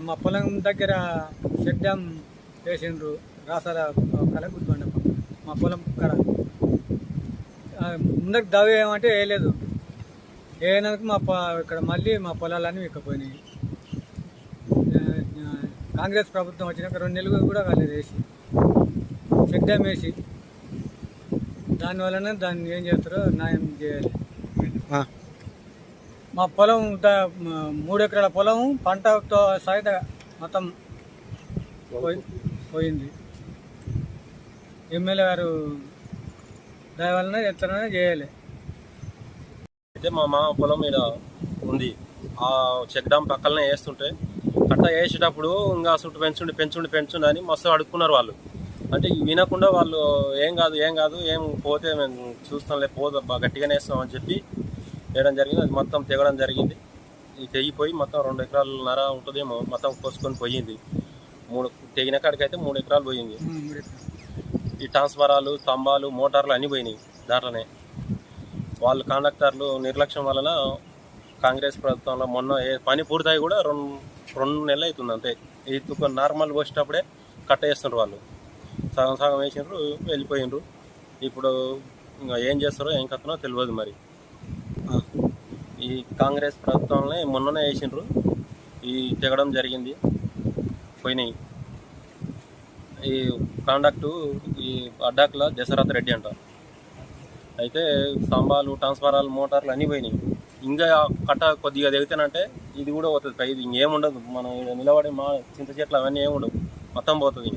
మా పొలం దగ్గర చెక్ డ్యామ్ వేసిండ్రు రాసాల కల గుద్దుబండ మా పొలం కర ముందరికి దవ్వ ఏమంటే వేయలేదు. వేయనందుకు ఇక్కడ మళ్ళీ మా పొలాలన్నీ విక్కపోయినాయి. కాంగ్రెస్ ప్రభుత్వం వచ్చినాక 2 నెలలు కూడా కాలేదు వేసి చెక్ డ్యామ్ వేసి. దానివల్లనే దాన్ని ఏం చేస్తారో న్యాయం చేయాలి. మా పొలం 3 ఎకరాల పొలం పంటతో సహిత మొత్తం పోయింది. ఎమ్మెల్యే గారు దాని వలన ఎత్తనే చేయాలి. అయితే మా మామ పొలం మీద ఉంది. ఆ చెక్ డ్యామ్ పక్కనే వేస్తుంటే కట్ట వేసేటప్పుడు ఇంకా చుట్టూ పెంచుండి అని మస్తు అడుక్కున్నారు వాళ్ళు. అంటే వినకుండా వాళ్ళు ఏం కాదు ఏం పోతే మేము చూస్తాంలే గట్టిగానే వేస్తామని చెప్పి వేయడం జరిగింది. అది మొత్తం తెగడం జరిగింది. ఈ తెగిపోయి మొత్తం 2 ఎకరాలన్నర ఉంటుందేమో మొత్తం కోసుకొని పోయింది. 3 తెగిన కాడికైతే 3 ఎకరాలు పోయింది. ఈ ట్రాన్స్ఫారాలు, స్తంభాలు, మోటార్లు అన్నీ పోయినాయి దాంట్లోనే. వాళ్ళు కాంట్రాక్టర్లు నిర్లక్ష్యం వలన కాంగ్రెస్ ప్రభుత్వంలో మొన్న పని పూర్తయి కూడా 2 నెలలు అవుతుంది అంతే. ఇది నార్మల్ వచ్చేటప్పుడే కట్ట వేస్తుండ్రు వాళ్ళు. సగం వేసిండ్రు, వెళ్ళిపోయిండ్రు. ఇప్పుడు ఇంకా ఏం చేస్తారో ఏం కథనో తెలియదు. మరి ఈ కాంగ్రెస్ ప్రభుత్వంలో మొన్ననే వేసిండ్రు, ఈ తెగడం జరిగింది, పోయినాయి. ఈ కాండక్టు ఈ అడ్డాకుల దశరథ రెడ్డి అంట. అయితే స్తంభాలు, ట్రాన్స్ఫారాలు, మోటార్లు అన్నీ పోయినాయి. ఇంకా కట్ట కొద్దిగా దిగుతానంటే ఇది కూడా పోతుంది. ఇది ఇంకేముండదు. మనం నిలబడి చింత చెట్లు అవన్నీ ఏముండవు, మొత్తం పోతుంది.